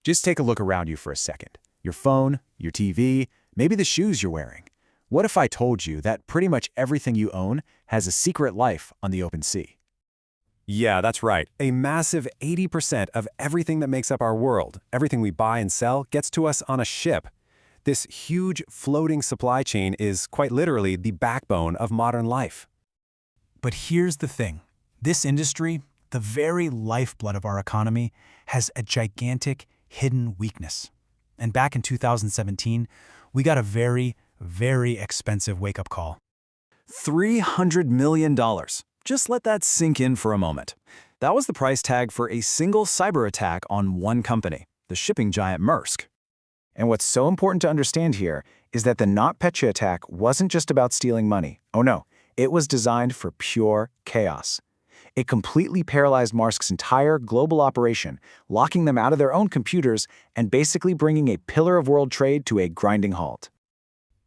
Just take a look around you for a second. Your phone, your TV, maybe the shoes you're wearing. What if I told you that pretty much everything you own has a secret life on the open sea? Yeah, that's right. A massive 80% of everything that makes up our world, everything we buy and sell, gets to us on a ship. This huge floating supply chain is quite literally the backbone of modern life. But here's the thing. This industry, the very lifeblood of our economy, has a gigantic hidden weakness. And back in 2017, we got a very, very expensive wake-up call. $300 million. Just let that sink in for a moment. That was the price tag for a single cyber attack on one company, the shipping giant Maersk. And what's so important to understand here is that the NotPetya attack wasn't just about stealing money. Oh no, it was designed for pure chaos. It completely paralyzed Maersk's entire global operation, locking them out of their own computers and basically bringing a pillar of world trade to a grinding halt.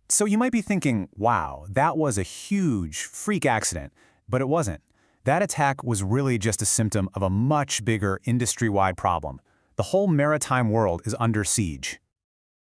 So you might be thinking, wow, that was a huge freak accident. But it wasn't. That attack was really just a symptom of a much bigger industry-wide problem. The whole maritime world is under siege.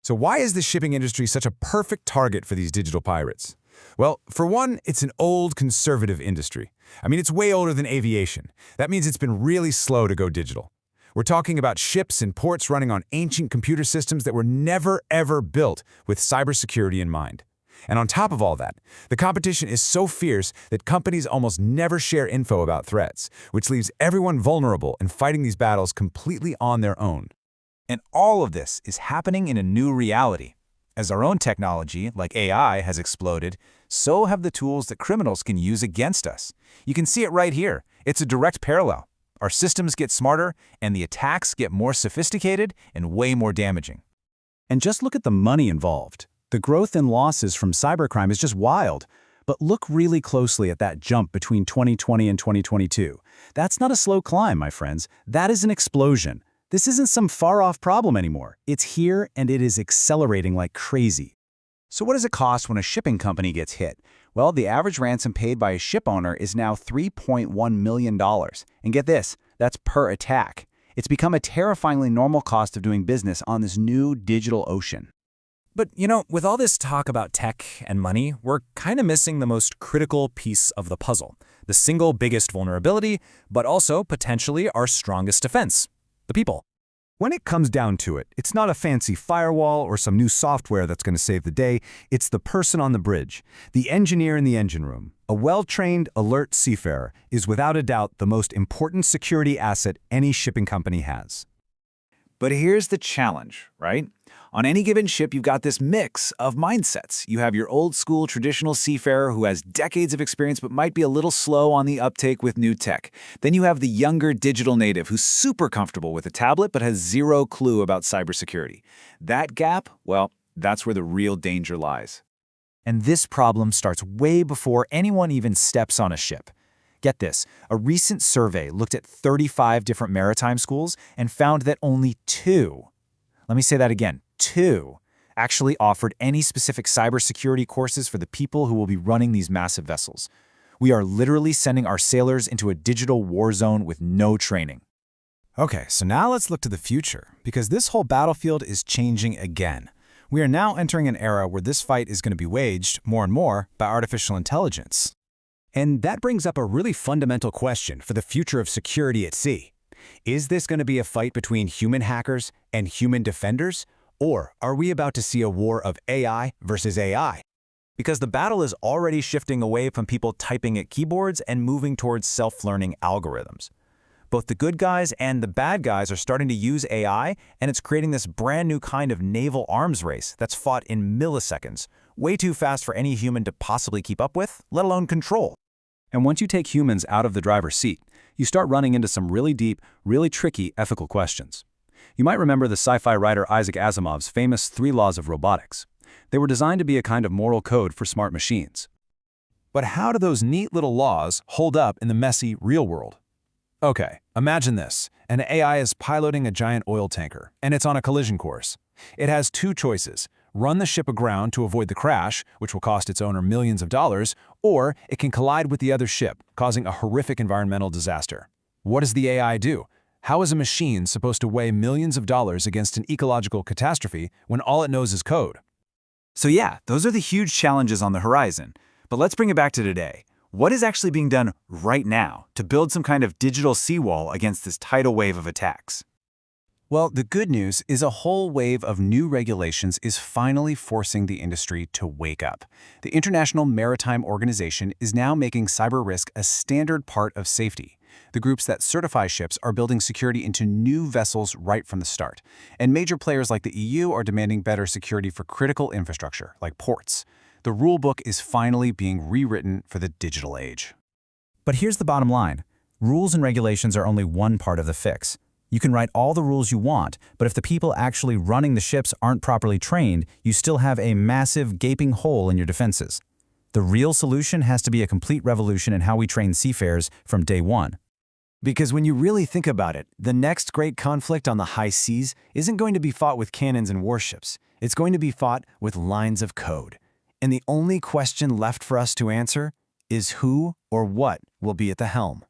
So why is the shipping industry such a perfect target for these digital pirates? Well, for one, it's an old conservative industry. I mean, it's way older than aviation. That means it's been really slow to go digital. We're talking about ships and ports running on ancient computer systems that were never, ever built with cybersecurity in mind. And on top of all that, the competition is so fierce that companies almost never share info about threats, which leaves everyone vulnerable and fighting these battles completely on their own. And all of this is happening in a new reality. As our own technology, like AI, has exploded, so have the tools that criminals can use against us. You can see it right here. It's a direct parallel. Our systems get smarter, and the attacks get more sophisticated and way more damaging. And just look at the money involved. The growth in losses from cybercrime is just wild. But look really closely at that jump between 2020 and 2022. That's not a slow climb, my friends. That is an explosion. This isn't some far-off problem anymore. It's here, and it is accelerating like crazy. So what does it cost when a shipping company gets hit? Well, the average ransom paid by a ship owner is now $3.1 million. And get this, that's per attack. It's become a terrifyingly normal cost of doing business on this new digital ocean. But, with all this talk about tech and money, we're kind of missing the most critical piece of the puzzle. The single biggest vulnerability, but also potentially our strongest defense. The people. When it comes down to it, it's not a fancy firewall or some new software that's going to save the day. It's the person on the bridge, the engineer in the engine room. A well-trained, alert seafarer is without a doubt the most important security asset any shipping company has. But here's the challenge, right? On any given ship, you've got this mix of mindsets. You have your old-school traditional seafarer who has decades of experience but might be a little slow on the uptake with new tech. Then you have the younger digital native who's super comfortable with a tablet but has zero clue about cybersecurity. That gap, well, that's where the real danger lies. And this problem starts way before anyone even steps on a ship. Get this, a recent survey looked at 35 different maritime schools and found that only 2, let me say that again, 2, actually offered any specific cybersecurity courses for the people who will be running these massive vessels. We are literally sending our sailors into a digital war zone with no training. Okay, so now let's look to the future, because this whole battlefield is changing again. We are now entering an era where this fight is going to be waged more and more by artificial intelligence. And that brings up a really fundamental question for the future of security at sea. Is this going to be a fight between human hackers and human defenders? Or are we about to see a war of AI versus AI? Because the battle is already shifting away from people typing at keyboards and moving towards self-learning algorithms. Both the good guys and the bad guys are starting to use AI, and it's creating this brand new kind of naval arms race that's fought in milliseconds, way too fast for any human to possibly keep up with, let alone control. And once you take humans out of the driver's seat, you start running into some really deep, really tricky ethical questions. You might remember the sci-fi writer Isaac Asimov's famous 3 laws of robotics. They were designed to be a kind of moral code for smart machines. But how do those neat little laws hold up in the messy real world? Okay, imagine this. An AI is piloting a giant oil tanker, and it's on a collision course. It has 2 choices. Run the ship aground to avoid the crash, which will cost its owner millions of dollars, or it can collide with the other ship, causing a horrific environmental disaster. What does the AI do? How is a machine supposed to weigh millions of dollars against an ecological catastrophe when all it knows is code? So yeah, those are the huge challenges on the horizon. But let's bring it back to today. What is actually being done right now to build some kind of digital seawall against this tidal wave of attacks? Well, the good news is a whole wave of new regulations is finally forcing the industry to wake up. The International Maritime Organization is now making cyber risk a standard part of safety. The groups that certify ships are building security into new vessels right from the start. And major players like the EU are demanding better security for critical infrastructure, like ports. The rulebook is finally being rewritten for the digital age. But here's the bottom line. Rules and regulations are only one part of the fix. You can write all the rules you want, but if the people actually running the ships aren't properly trained, you still have a massive, gaping hole in your defenses. The real solution has to be a complete revolution in how we train seafarers from day one. Because when you really think about it, the next great conflict on the high seas isn't going to be fought with cannons and warships. It's going to be fought with lines of code. And the only question left for us to answer is who or what will be at the helm.